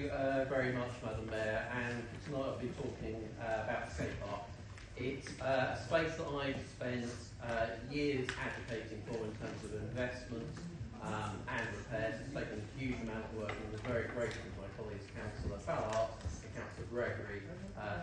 you very much, Madam Mayor, and tonight I'll be talking about Skatepark. It's a space that I've spent years advocating for in terms of investment and repairs. It's taken a huge amount of work, and I'm very grateful to my colleagues, Councillor Ballard and Councillor Gregory,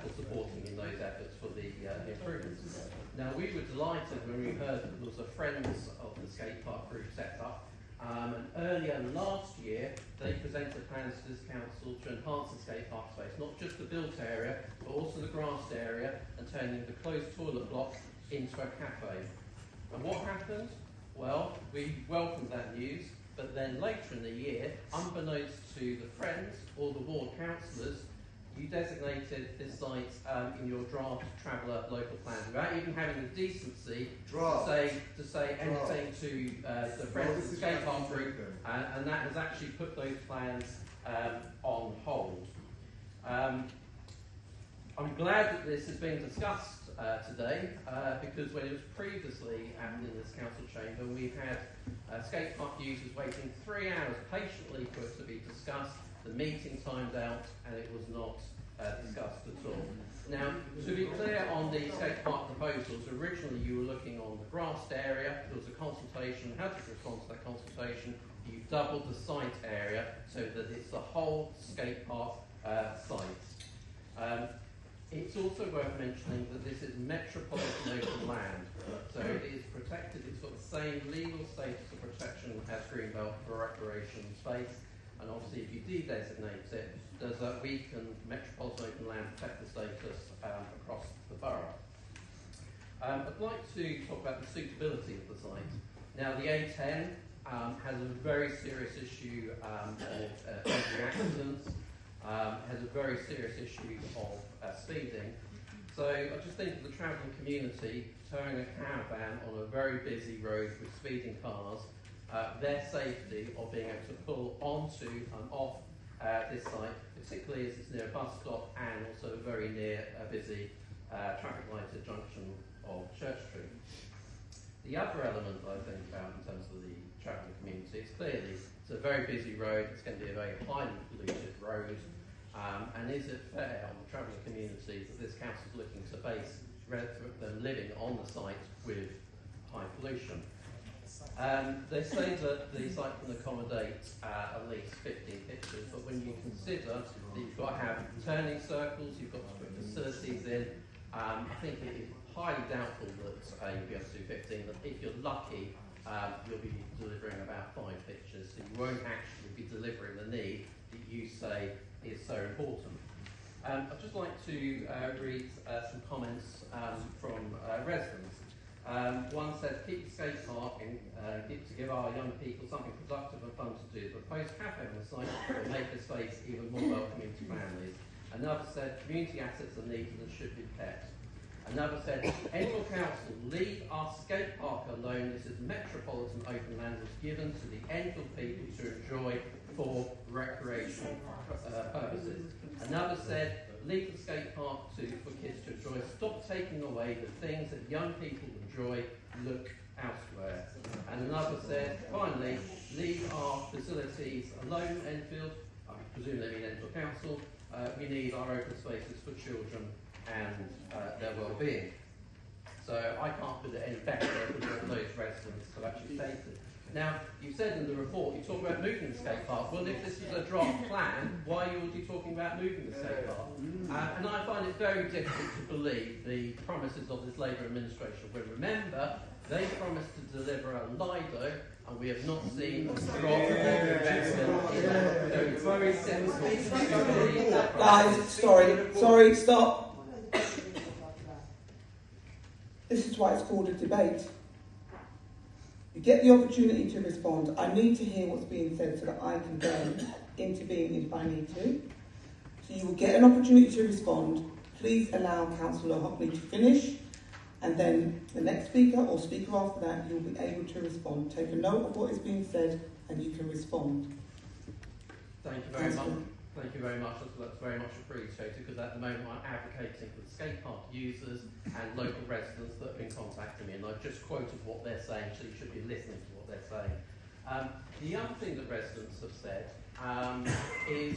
for supporting in those efforts for the improvements. Now, we were delighted when we heard that there was a Friends of the Skatepark group set up. And earlier last year, they presented plans to this council to enhance the skatepark space, not just the built area, but also the grassed area, and turning the closed toilet block into a cafe. And what happened? Well, we welcomed that news, but then later in the year, unbeknownst to the Friends or the ward councillors, you designated this site in your draft traveller local plan without even having the decency to say anything to the Friends of the Skatepark group, and that has actually put those plans on hold. I'm glad that this is being discussed today because when it was previously happened in this council chamber, we had skatepark users waiting 3 hours patiently for it to be discussed. The meeting timed out and it was not discussed at all. Now, to be clear on the skatepark proposals, originally you were looking on the grassed area. There was a consultation. How to respond to that consultation? You doubled the site area so that it's the whole skatepark site. It's also worth mentioning that this is metropolitan open land, so it is protected. It's got the same legal status of protection as Greenbelt for recreation space. And obviously, if you de-designate it, does that weaken metropolitan open land protector status across the borough? I'd like to talk about the suitability of the site. Now, the A10 has a very serious issue of injury accidents, has a very serious issue of speeding. So I just think of the travelling community towing a caravan on a very busy road with speeding cars. Their safety of being able to pull onto and off this site, particularly as it's near a bus stop and also very near a busy traffic lighted junction of Church Street. The other element I think about in terms of the travelling community is clearly it's a very busy road, it's going to be a very highly polluted road, and is it fair on the travelling community that this council is looking to base them living on the site with high pollution? They say that the site can accommodate at least 15 pitches, but when you consider that you've got to have turning circles, you've got to put facilities in, I think it is highly doubtful that you'll be able to do 15, but if you're lucky, you'll be delivering about 5 pitches, so you won't actually be delivering the need that you say is so important. I'd just like to read some comments from residents. One said, keep the skate park and to give our young people something productive and fun to do. The proposed cafe on the site will make the space even more welcoming to families. Another said, community assets are needed and should be kept. Another said, Enfield Council, leave our skate park alone. This is metropolitan open land was given to the Enfield people to enjoy for recreation purposes. Another said, leave the skate park for kids to enjoy. Stop taking away the things that young people enjoy. Look elsewhere. And another said, finally, leave our facilities alone, Enfield. I presume they mean Enfield Council. We need our open spaces for children and their well-being. So I can't put it any better than what those residents have actually stated. Now, you said in the report, you talk about moving the skate park. Well, if this is a draft plan, why are you already talking about moving the skate park? And I find it very difficult to believe the promises of this Labour administration. When remember, they promised to deliver a Lido, and we have not seen a drop of investment in that. So it's very sensible to believe that. Guys, sorry, stop. This is why it's called a debate. You get the opportunity to respond. I need to hear what's being said so that I can then intervene if I need to. So you will get an opportunity to respond. Please allow Councillor Hockley to finish, and then the next speaker or speaker after that, you'll be able to respond. Take a note of what is being said and you can respond. Thank you very much. Thank you very much. That's very much appreciated, because at the moment I'm advocating for the skate park users and local residents that have been contacting me, and I've just quoted what they're saying, so you should be listening to what they're saying. The other thing that residents have said is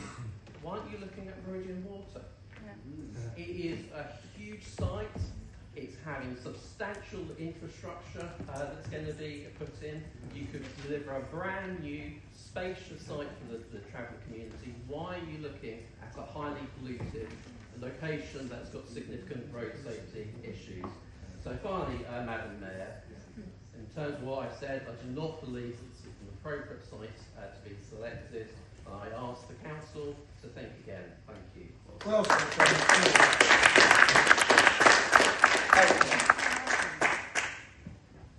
why aren't you looking at Meridian Water? It is a huge site. It's having substantial infrastructure that's going to be put in. You could deliver a brand new, spacious site for the travel community. Why are you looking at a highly polluted location that's got significant road safety issues? So finally, Madam Mayor, in terms of what I said, I do not believe it's an appropriate site to be selected. I ask the council to think again. Thank you. Well,